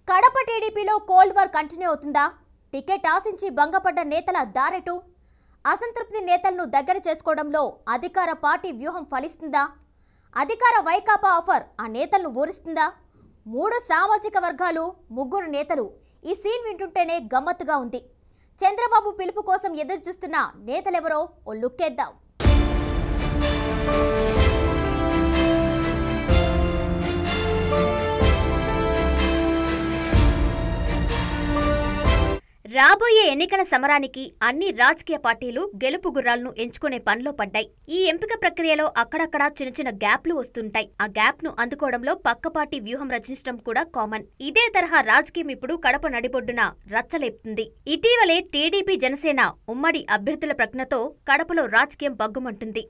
కడప టీడీపీలో cold war continue అవుతుందా? Ticket ఆశించి భంగపడ్డ నేతల దారెటు? అసంతృప్తి నేతలను దగ్గర చేసుకోవడంలో అధికార పార్టీ వ్యూహం ఫలిస్తుందా? అధికార వైకాపా ఆఫర్ ఆ నేతలను ఊరిస్తుందా? 3 సామాజిక వర్గాలు, 3 నేతలు. ఈ సీన్ వింటుంటేనే గమ్మత్తుగా ఉంది. చంద్రబాబు పిలుపు కోసం ఎదురు చూస్తున్న నేతలెవరో ఓ లుక్కేద్దాం. రాబోయే ఎన్నికల సమరానికి అన్ని రాజకీయ పార్టీలు గెలుపు గుర్రాలను ఎంచుకునే పనిలో పడ్డాయి. ఈ ఎంపిక ప్రక్రియలో అక్కడక్కడా చిన్న చిన్న గ్యాప్లు వస్తుంటాయి. ఆ గ్యాప్ ను అందుకోవడంలో పక్క పార్టీ వ్యూహం రచించడం కూడా కామన్. ఇదే తరహా రాజకీయం ఇప్పుడు కడప నడిబొడ్డున రచ్చలేపుతుంది. ఇటీవలే టీడీపీ జనసేన ఉమ్మడి అభ్యర్థుల ప్రకటనతో కడపలో రాజకీయం బగ్గుమంటుంది.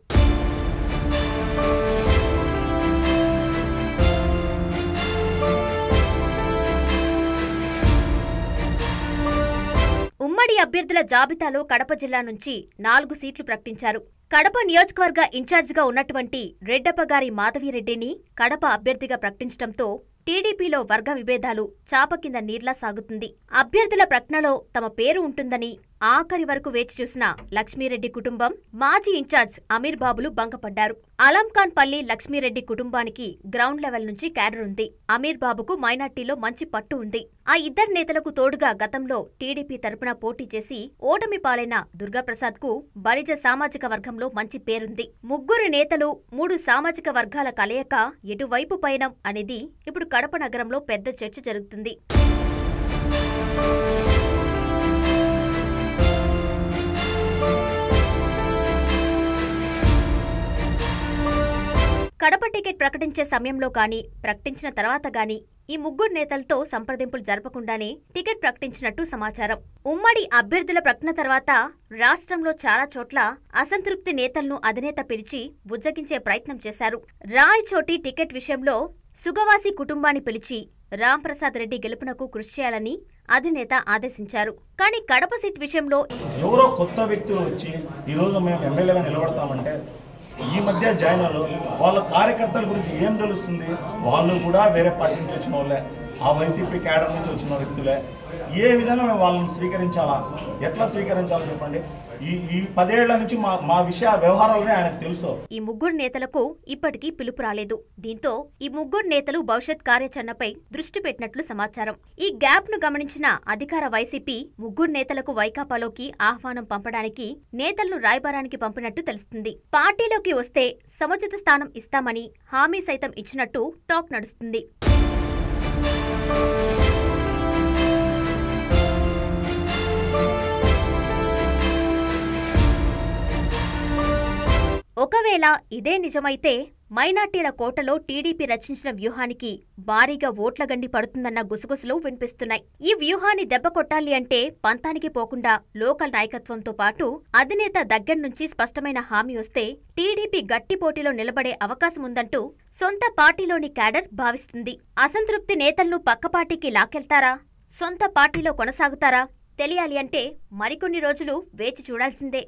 ఉమ్మడి అభ్యర్థుల జాబితాలో కడప జిల్లా నుంచి 4 సీట్లు ప్రకటించారు. కడప నియోజకవర్గ ఇన్ఛార్జిగా ఉన్నటువంటి రెడ్డప్పగారి మాధవిరెడ్డిని కడప అభ్యర్థిగా ప్రకటించడంతో టీడీపీలో వర్గ విభేదాలు చాప కింద నీర్లా సాగుతుంది. అభ్యర్థుల ప్రకటనలో తమ పేరు ఉంటుందని ఆఖరి వరకు వేచి చూసిన లక్ష్మీరెడ్డి కుటుంబం, మాజీ ఇన్ఛార్జ్ అమీర్ బాబులు భంగపడ్డారు. అలంఖాన్ పల్లి లక్ష్మీరెడ్డి కుటుంబానికి గ్రౌండ్ లెవెల్ నుంచి క్యాడర్ ఉంది. అమీర్ బాబుకు మైనార్టీలో మంచి పట్టు ఉంది. ఆ ఇద్దరు నేతలకు తోడుగా గతంలో టీడీపీ తరపున పోటీ చేసి ఓటమి పాలైన దుర్గాప్రసాద్ కు బలిజ సామాజిక వర్గంలో మంచి పేరుంది. 3 నేతలు 3 సామాజిక వర్గాల కలయిక ఎటువైపు పయనం అనేది ఇప్పుడు కడప నగరంలో పెద్ద చర్చ జరుగుతుంది. కడప టికెట్ ప్రకటించే సమయంలో గాని, ప్రకటించిన తర్వాత గాని ఈ 3 నేతలతో సంప్రదింపులు జరపకుండానే టికెట్ ప్రకటించినట్టు సమాచారం. ఉమ్మడి అభ్యర్థుల ప్రకటన తర్వాత రాష్ట్రంలో చాలా చోట్ల అసంతృప్తి నేతలను అధినేత పిలిచి బుజ్జగించే ప్రయత్నం చేశారు. రాయచోటి టికెట్ విషయంలో సుగవాసి కుటుంబాన్ని పిలిచి రాంప్రసాద్ రెడ్డి గెలుపునకు కృషి చేయాలని అధినేత ఆదేశించారు. కానీ కడప సీట్ విషయంలో ఎవరో కొత్త వ్యక్తులు వచ్చి ఈరోజు మేము ఎమ్మెల్యేగా నిలబడతామంటే ఈ మధ్య జాయిన్ వాళ్ళ కార్యకర్తల గురించి ఏం తెలుస్తుంది? వాళ్ళు కూడా వేరే పార్టీ నుంచి వచ్చిన వాళ్ళే, ఆ వైసీపీ క్యాడర్ నుంచి వచ్చిన వ్యక్తులే. ఏ విధంగా మేము వాళ్ళని స్వీకరించాలా, ఎట్లా స్వీకరించాలో చెప్పండి. ఈ 10 ఏళ్ల నుంచి మా విషయ వ్యవహారాలనే ఆయనకు తెలుసు. ఈ 3 నేతలకు ఇప్పటికీ పిలుపు రాలేదు. దీంతో ఈ 3 నేతలు భవిష్యత్ కార్యాచరణపై దృష్టి పెట్టినట్లు సమాచారం. ఈ గ్యాప్ ను గమనించిన అధికార వైసీపీ 3 నేతలకు వైకాపాలోకి ఆహ్వానం పంపడానికి నేతలను రాయబారానికి పంపినట్టు తెలుస్తుంది. పార్టీలోకి వస్తే సముచిత స్థానం ఇస్తామని హామీ సైతం ఇచ్చినట్టు టాక్ నడుస్తుంది. ఒకవేళ ఇదే నిజమైతే మైనార్టీల కోటలో టీడీపీ రచించిన వ్యూహానికి భారీగా ఓట్ల గండి పడుతుందన్న గుసగుసలు వినిపిస్తున్నాయి. ఈ వ్యూహాన్ని దెబ్బకొట్టాలి అంటే పంతానికి పోకుండా లోకల్ నాయకత్వంతో పాటు అధినేత దగ్గర్నుంచి స్పష్టమైన హామీ వస్తే టీడీపీ గట్టి పోటీలో నిలబడే అవకాశముందంటూ సొంత పార్టీలోని క్యాడర్ భావిస్తుంది. అసంతృప్తి నేతలను పక్క పార్టీకి లాక్కెళ్తారా, సొంత పార్టీలో కొనసాగుతారా తెలియాలి అంటే మరికొన్ని రోజులు వేచి చూడాల్సిందే.